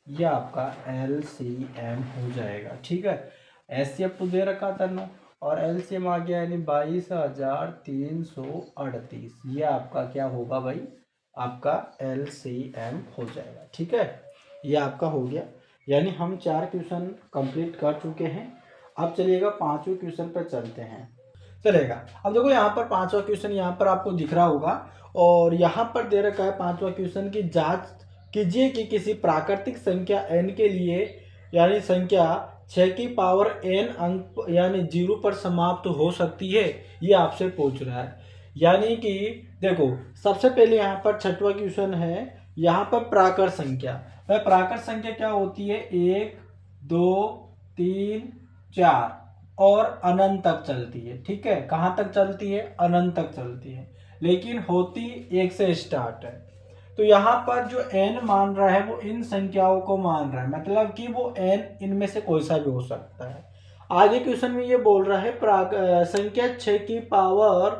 ये आपका LCM हो जाएगा, ठीक है। HCF तो दे रखा था 9, और LCM आ गया यानी 22,338, ये आपका क्या होगा भाई, आपका LCM हो जाएगा, ठीक है। ये आपका हो गया, यानी हम 4 क्वेश्चन कंप्लीट कर चुके हैं। अब चलिएगा 5वें क्वेश्चन पर चलते हैं। चलेगा। अब देखो यहाँ पर 5वां क्वेश्चन यहाँ पर आपको दिख रहा होगा, और यहाँ पर दे रखा है 5वां क्वेश्चन की जांच कीजिए कि किसी प्राकृतिक संख्या n के लिए, यानी संख्या 6 की पावर n अंक यानी 0 पर समाप्त हो सकती है, ये आपसे पूछ रहा है। यानी कि देखो सबसे पहले यहाँ पर 6वां क्वेश्चन है, यहाँ पर प्राकृत संख्या, वह प्राकृत संख्या क्या होती है, 1 2 3 4 और अनंत तक चलती है, ठीक है। कहाँ तक चलती है, अनंत तक चलती है, लेकिन होती 1 से स्टार्ट है। तो यहाँ पर जो n मान रहा है वो इन संख्याओं को मान रहा है, मतलब कि वो n इनमें से कोई सा भी हो सकता है। आगे क्वेश्चन में ये बोल रहा है संख्या 6 की पावर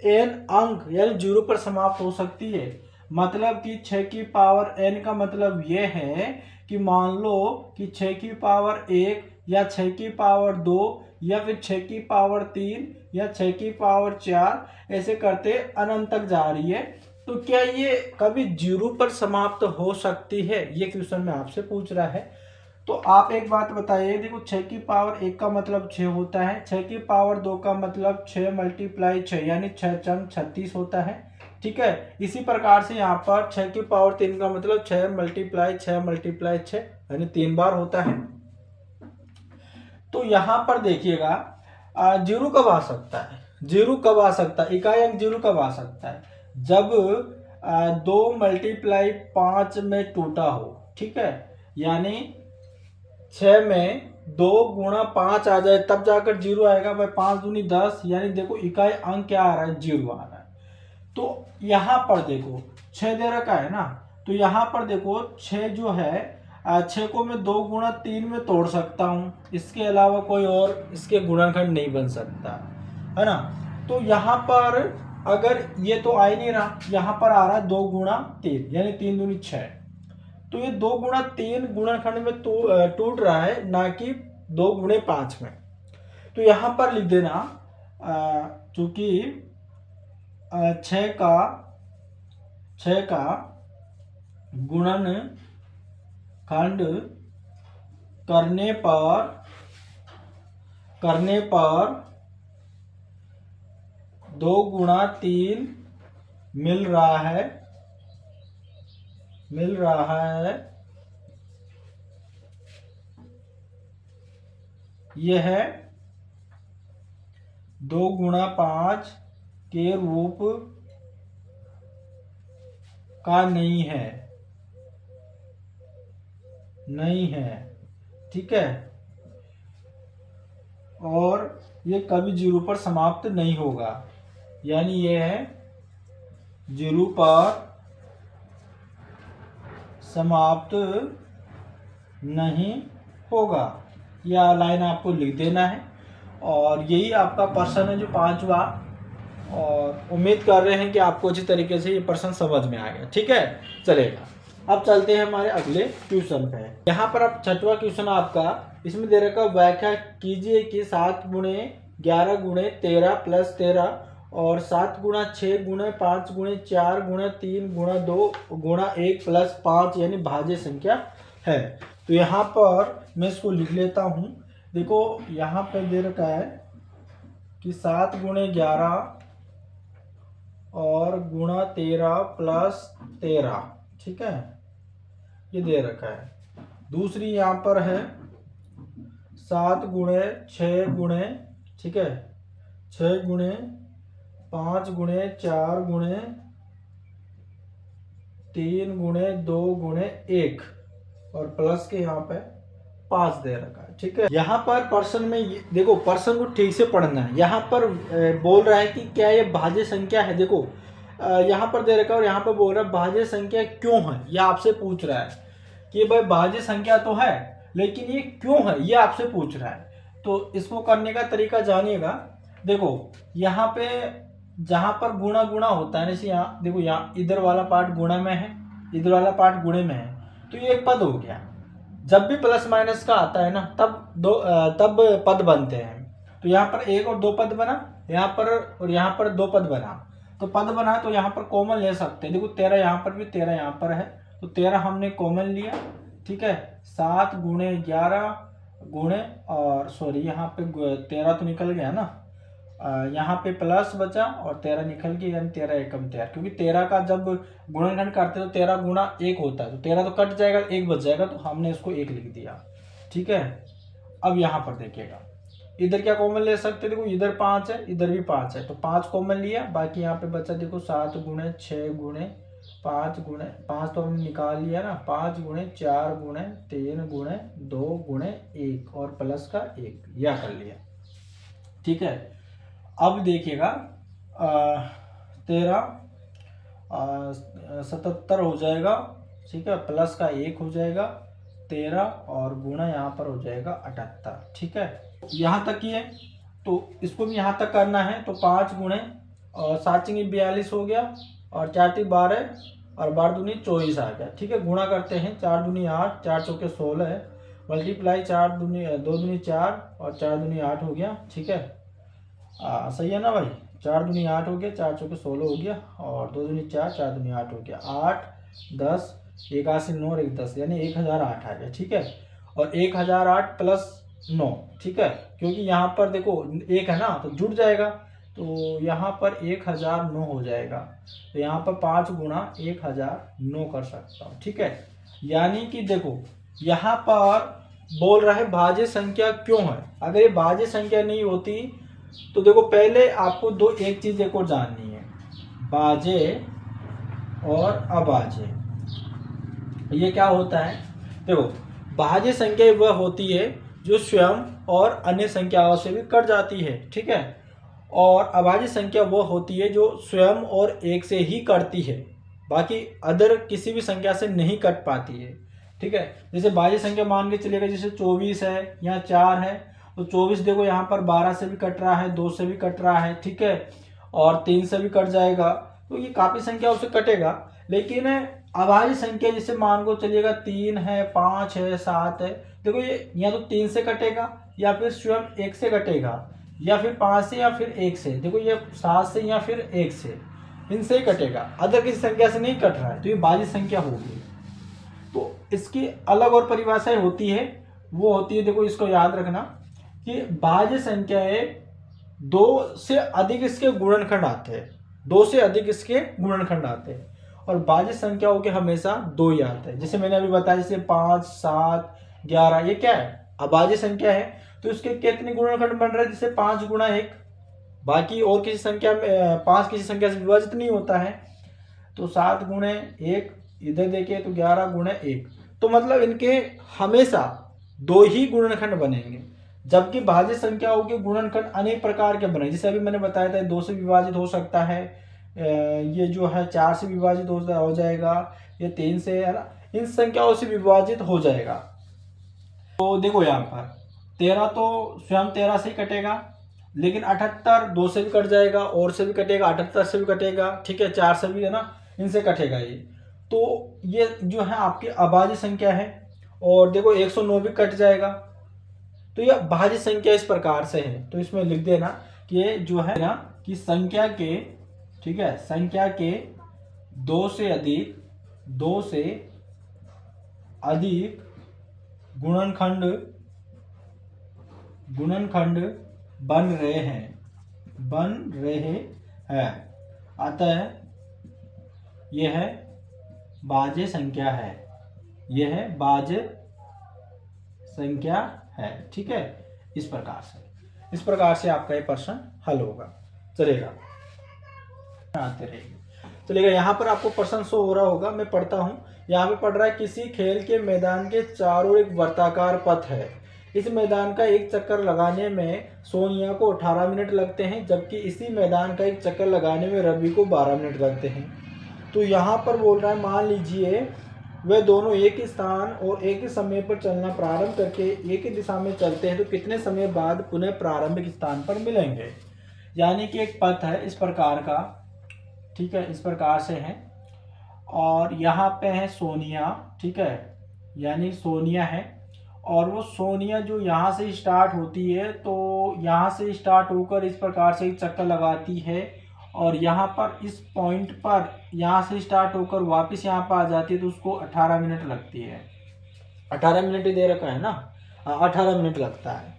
n अंक यानी 0 पर समाप्त हो सकती है, मतलब कि 6 की पावर n का मतलब ये है कि मान लो कि 6 की पावर 1 या 6 की पावर 2 या फिर 6 की पावर 3 या 6 की पावर 4, ऐसे करते अनंत तक जा रही है, तो क्या ये कभी 0 पर समाप्त हो सकती है, ये क्वेश्चन में आपसे पूछ रहा है। तो आप एक बात बताइए, देखो 6 की पावर 1 का मतलब 6 होता है, 6 की पावर 2 का मतलब 6 मल्टीप्लाई 6 यानी 6 चंग 36 होता है, ठीक है। इसी प्रकार से यहाँ पर 6 की पावर 3 का मतलब 6 मल्टीप्लाई 6 मल्टीप्लाई 6 यानी 3 बार होता है। तो यहाँ पर देखिएगा 0 कब आ सकता है, 0 कब आ सकता है, इकाई अंक 0 कब आ सकता है, जब 2 मल्टीप्लाई 5 में टूटा हो, ठीक है, यानी 6 में 2 गुणा 5 आ जाए तब जाकर 0 आएगा भाई, 5 दूनी 10, यानी देखो इकाई अंक क्या आ रहा है, 0 आ रहा है। तो यहाँ पर देखो 6 दे रखा है ना, तो यहाँ पर देखो 6 जो है 6 को मैं 2 गुणा 3 में तोड़ सकता हूँ, इसके अलावा कोई और इसके गुणनखंड नहीं बन सकता है ना। तो यहाँ पर अगर ये तो आ ही नहीं रहा, यहाँ पर आ रहा है 2 गुणा 3 यानी 3 दूनी 6, तो ये 2 गुणा 3 गुणनखंड में टूट रहा है, ना कि 2 गुणे 5 में। तो यहाँ पर लिख देना चूंकि 6 का गुणनखंड करने पर 2 गुणा 3 मिल रहा है, मिल रहा है, यह 2 गुणा 5 के रूप का नहीं है, नहीं है, ठीक है। और ये कभी 0 पर समाप्त नहीं होगा, यानी ये है 0 पर समाप्त नहीं होगा। यह लाइन आपको लिख देना है। और यही आपका प्रश्न है जो 5वां, और उम्मीद कर रहे हैं कि आपको अच्छी तरीके से ये प्रश्न समझ में आ गया, ठीक है, चलेगा। अब चलते हैं हमारे अगले क्वेश्चन पे। यहाँ पर अब 6वां क्वेश्चन आपका, इसमें दे रखा व्याख्या कीजिए कि 7 गुणे 11 गुणे 13 प्लस 13 और 7 गुणा 6 गुणे 5 गुणे 4 गुणे 3 गुणा 2 गुणा 1 प्लस 5 यानी भाज्य संख्या है। तो यहाँ पर मैं इसको लिख लेता हूँ। देखो यहाँ पर दे रखा है कि 7 गुणे 11 और गुणा 13 प्लस 13, ठीक है, ये दे रखा है। दूसरी यहाँ पर है 7 गुणे 6 गुणे, ठीक है, 6 गुणे 5 गुणे 4 गुणे 3 गुणे 2 गुणे 1 और प्लस के यहाँ पे 5 दे रखा है, ठीक है। यहाँ पर प्रश्न में देखो, प्रश्न को ठीक से पढ़ना है। यहाँ पर बोल रहा है कि क्या ये भाज्य संख्या है। देखो यहाँ पर दे रखा है और यहाँ पर बोल रहा है भाज्य संख्या क्यों है, ये आपसे पूछ रहा है कि भाई भाज्य संख्या तो है लेकिन ये क्यों है, ये आपसे पूछ रहा है। तो इसको करने का तरीका जानिएगा। देखो यहाँ पे जहाँ पर गुणा गुणा होता है, जैसे यहाँ देखो, यहाँ इधर वाला पार्ट गुणा में है, इधर वाला पार्ट गुणे में है, तो ये एक पद हो गया। जब भी प्लस माइनस का आता है ना, तब पद बनते हैं। तो यहाँ पर 1 और 2 पद बना, यहाँ पर और यहाँ पर 2 पद बना, तो पद बना तो यहाँ पर कॉमन ले सकते हैं। देखो 13 यहाँ पर भी, 13 यहाँ पर है, तो 13 हमने कॉमन लिया, ठीक है। 7 गुणे 11 गुणे और सॉरी यहाँ पे 13 तो निकल गया ना, यहाँ पे प्लस बचा और 13 निकल गया, यानी 13 एकम 13, क्योंकि 13 का जब गुणनखंड करते तो 13 गुणा 1 होता है, तो 13 तो कट जाएगा, 1 बच जाएगा, तो हमने इसको 1 लिख दिया, ठीक है। अब यहाँ पर देखिएगा, इधर क्या कॉमन ले सकते, देखो इधर 5 है, इधर भी 5 है, तो 5 कॉमन लिया, बाकी यहाँ पे बचा देखो 7 गुणे 6 गुणे 5 गुणे 5 तो हमने निकाल लिया ना, 5 गुणे 4 गुणे 3 गुणे 2 गुणे 1 और प्लस का 1, यह कर लिया, ठीक है। अब देखिएगा 13 77 हो जाएगा, ठीक है, प्लस का 1 हो जाएगा 13 और गुणा यहाँ पर हो जाएगा 78, ठीक है। यहाँ तक ही है, तो इसको भी यहाँ तक करना है। तो 5 गुणे और 7 चंगी 42 हो गया और 4 × 12 और 12 दूनी 24 आ गया, ठीक है। गुणा करते हैं, 4 दूनी 8, 4 चौके 16 है, मल्टीप्लाई 4 दूनी 2 दूनी 4 और 4 दूनी 8 हो गया, ठीक है। सही है ना भाई, 4 दूनी 8 हो गया, 4 चौके 16 हो गया और 2 दूनी 4, 4 दूनी 8 हो गया, 8 10 81 9 और 1 10, यानी 1008 आ गया, ठीक है। और 1008 प्लस 9, ठीक है, क्योंकि यहाँ पर देखो 1 है ना, तो जुड़ जाएगा, तो यहाँ पर 1009 हो जाएगा। तो यहाँ पर 5 गुणा 1009 कर सकता हूँ, ठीक है। यानी कि देखो यहाँ पर बोल रहा है भाज्य संख्या क्यों है। अगर ये भाज्य संख्या नहीं होती तो देखो पहले आपको एक चीज एक और जाननी है, भाज्य और अभाज्य। ये क्या होता है, देखो भाज्य संख्या वह होती है जो स्वयं और अन्य संख्याओं से भी कट जाती है, ठीक है। और अभाज्य संख्या वह होती है जो स्वयं और 1 से ही कटती है, बाकी अदर किसी भी संख्या से नहीं कट पाती है, ठीक है। जैसे भाज्य संख्या मान के चलिएगा, जैसे 24 है, यहाँ 4 है, तो 24 देखो यहाँ पर 12 से भी कट रहा है, 2 से भी कट रहा है, ठीक है, और 3 से भी कट जाएगा, तो ये काफ़ी संख्या उससे कटेगा। लेकिन अभाज्य संख्या जैसे मान को चलिएगा 3 है, 5 है, 7 है, देखो ये या तो 3 से कटेगा या फिर स्वयं 1 से कटेगा या फिर 5 से या फिर 1 से, देखो ये 7 से या फिर 1 से, इनसे ही कटेगा, अदर किसी संख्या से नहीं कट रहा है, तो ये भाज्य संख्या होगी। तो इसकी अलग और परिभाषाएं होती है, वो होती है, देखो इसको याद रखना कि भाज्य संख्याएं 2 से अधिक इसके गुणनखंड आते हैं, 2 से अधिक इसके गुणनखंड आते हैं। और भाज्य संख्याओं के हमेशा 2 ही आते हैं। जैसे मैंने अभी बताया, जैसे 5, 7, 11 ये क्या है, अभाज्य संख्या है, तो इसके कितने गुणनखंड बन रहे हैं, जैसे 5 गुणा 1। बाकी और किसी संख्या में 5 किसी संख्या से विभाजित नहीं होता है, तो 7 गुणे 1, इधर देखिए तो 11 गुणे 1, तो मतलब इनके हमेशा 2 ही गुणनखंड बनेंगे। जबकि भाज्य संख्याओं के गुणनखंड अनेक प्रकार के बने, जैसे अभी मैंने बताया था 2 से विभाजित हो सकता है, ये जो है 4 से विभाजित हो जाएगा, ये 3 से, है ना, इन संख्याओं से विभाजित हो जाएगा। तो देखो यहाँ पर 13 तो स्वयं 13 से ही कटेगा, लेकिन 78 2 से भी कट जाएगा, और से भी कटेगा, 78 से भी कटेगा, ठीक है, 4 से भी, है ना, इनसे कटेगा ये। तो ये जो है आपकी अभाज्य संख्या है। और देखो 109 भी कट जाएगा। तो यह भाज्य संख्या इस प्रकार से है। तो इसमें लिख देना कि ये जो है ना कि संख्या के, ठीक है, संख्या के 2 से अधिक गुणनखंड बन रहे हैं, अतः यह भाज्य संख्या है, ठीक है। इस प्रकार से आपका ये प्रश्न हल होगा, चलेगा। यहाँ पर आपको प्रश्न शो हो रहा होगा, मैं पढ़ता हूँ। यहाँ पे पढ़ रहा है, किसी खेल के मैदान के चारों एक वर्ताकार पथ है। इस मैदान का एक चक्कर लगाने में सोनिया को 18 मिनट लगते हैं, जबकि इसी मैदान का एक चक्कर लगाने में रवि को 12 मिनट लगते हैं। तो यहाँ पर बोल रहा है, मान लीजिए वे दोनों एक ही स्थान और एक ही समय पर चलना प्रारंभ करके एक ही दिशा में चलते हैं, तो कितने समय बाद पुनः प्रारंभिक स्थान पर मिलेंगे। यानी कि एक पथ है इस प्रकार का, ठीक है, इस प्रकार से है, और यहाँ पे है सोनिया, ठीक है, यानी सोनिया है, और वो सोनिया जो यहाँ से स्टार्ट होती है, तो यहाँ से स्टार्ट होकर इस प्रकार से एक चक्कर लगाती है, और यहाँ पर इस पॉइंट पर यहाँ से स्टार्ट होकर वापस यहाँ पर आ जाती है, तो उसको 18 मिनट लगती है। 18 मिनट ही दे रखा है ना, 18 मिनट लगता है।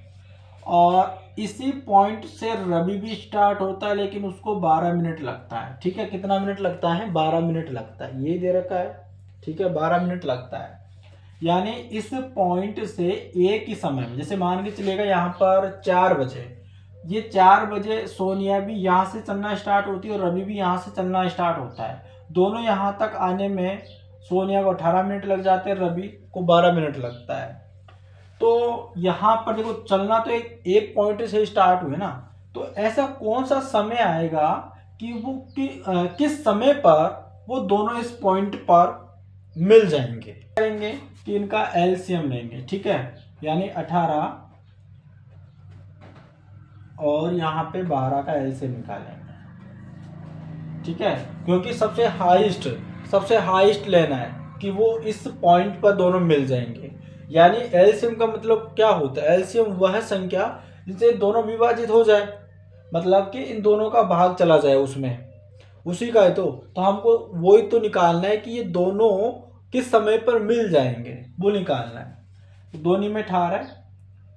और इसी पॉइंट से रवि भी स्टार्ट होता है, लेकिन उसको 12 मिनट लगता है, ठीक है। कितना मिनट लगता है, 12 मिनट लगता है, ये दे रखा है, ठीक है, 12 मिनट लगता है। यानी इस पॉइंट से एक ही समय में, जैसे मान के चलेगा यहाँ पर 4 बजे, ये 4 बजे सोनिया भी यहाँ से चलना स्टार्ट होती है और रवि भी यहाँ से चलना स्टार्ट होता है। दोनों यहाँ तक आने में सोनिया को 18 मिनट लग जाते हैं, रवि को 12 मिनट लगता है। तो यहाँ पर देखो चलना तो एक पॉइंट से स्टार्ट हुए ना, तो ऐसा कौन सा समय आएगा कि वो किस समय पर वो दोनों इस पॉइंट पर मिल जाएंगे। करेंगे कि इनका एलसीएम लेंगे, ठीक है, यानी 18 और यहाँ पे 12 का एलसीएम निकालेंगे, ठीक है, क्योंकि सबसे हाईएस्ट लेना है कि वो इस पॉइंट पर दोनों मिल जाएंगे। यानी एलसीएम का मतलब क्या होता है, एलसीएम वह संख्या जिससे दोनों विभाजित हो जाए, मतलब कि इन दोनों का भाग चला जाए उसमें, उसी का है। तो हमको वही तो निकालना है कि ये दोनों किस समय पर मिल जाएंगे, वो निकालना है। तो 2 में 18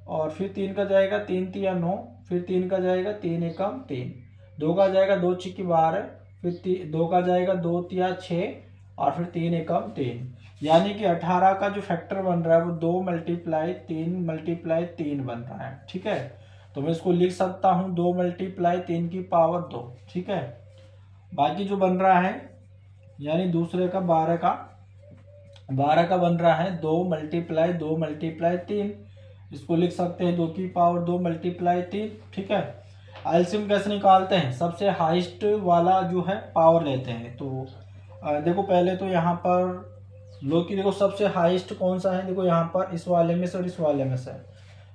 और फिर 3 का जाएगा 3 तिया 9, फिर 3 का जाएगा 3 एकम 3, 2 का जाएगा 2 छिकी 12, फिर 2 का जाएगा 2 तिया 6 और फिर 3 एकम 3। यानी कि 18 का जो फैक्टर बन रहा है वो 2 × 3 बन रहा है, ठीक है। तो मैं इसको लिख सकता हूँ 2 × 3 की पावर 2, ठीक है। बाकी जो बन रहा है यानी दूसरे का 12 का बन रहा है 2 × 3, इसको लिख सकते हैं 2 की पावर 2 × 3, ठीक है। एलसीएम कैसे निकालते हैं, सबसे हाईएस्ट वाला जो है पावर लेते हैं। तो देखो पहले तो यहाँ पर लो कि देखो सबसे हाईएस्ट कौन सा है, देखो यहाँ पर इस वाले में से और इस वाले में से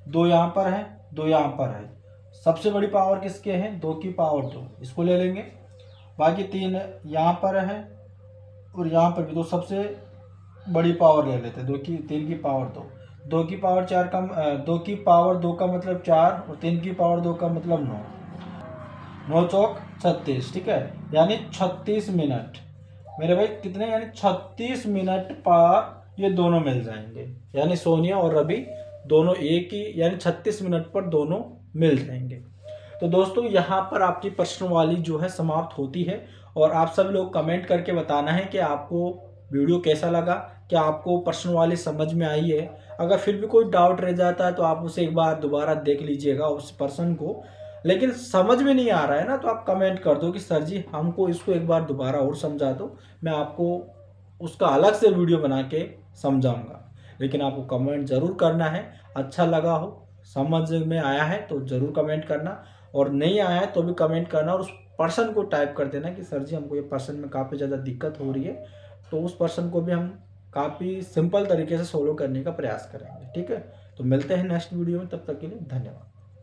2 यहाँ पर है, 2 यहाँ पर है। सबसे बड़ी पावर किसके हैं, 2 की पावर 2, इसको ले लेंगे। बाकी 3 यहाँ पर है और यहाँ पर भी 2, सबसे बड़ी पावर ले लेते हैं 3 की पावर 2, 2 की पावर 4 का 2 की पावर 2 का मतलब 4 और 3 की पावर 2 का मतलब 9, 9 चौक 36, ठीक है। यानी 36 मिनट मेरे भाई, कितने, यानी 36 मिनट पर ये दोनों मिल जाएंगे। यानी सोनिया और रवि दोनों एक ही, यानी 36 मिनट पर दोनों मिल जाएंगे। तो दोस्तों यहाँ पर आपकी प्रश्नवाली जो है समाप्त होती है और आप सभी लोग कमेंट करके बताना है कि आपको वीडियो कैसा लगा, क्या आपको प्रश्न वाली समझ में आई है। अगर फिर भी कोई डाउट रह जाता है तो आप उसे एक बार दोबारा देख लीजिएगा उस पर्सन को, लेकिन समझ में नहीं आ रहा है ना तो आप कमेंट कर दो कि सर जी हमको इसको एक बार दोबारा और समझा दो, मैं आपको उसका अलग से वीडियो बना के समझाऊंगा। लेकिन आपको कमेंट ज़रूर करना है, अच्छा लगा हो, समझ में आया है तो ज़रूर कमेंट करना, और नहीं आया है तो भी कमेंट करना, और उस पर्सन को टाइप कर देना कि सर जी हमको ये पर्सन में काफ़ी ज़्यादा दिक्कत हो रही है, तो उस पर्सन को भी हम काफ़ी सिंपल तरीके से सोल्व करने का प्रयास करेंगे। ठीक है, तो मिलते हैं नेक्स्ट वीडियो में, तब तक के लिए धन्यवाद।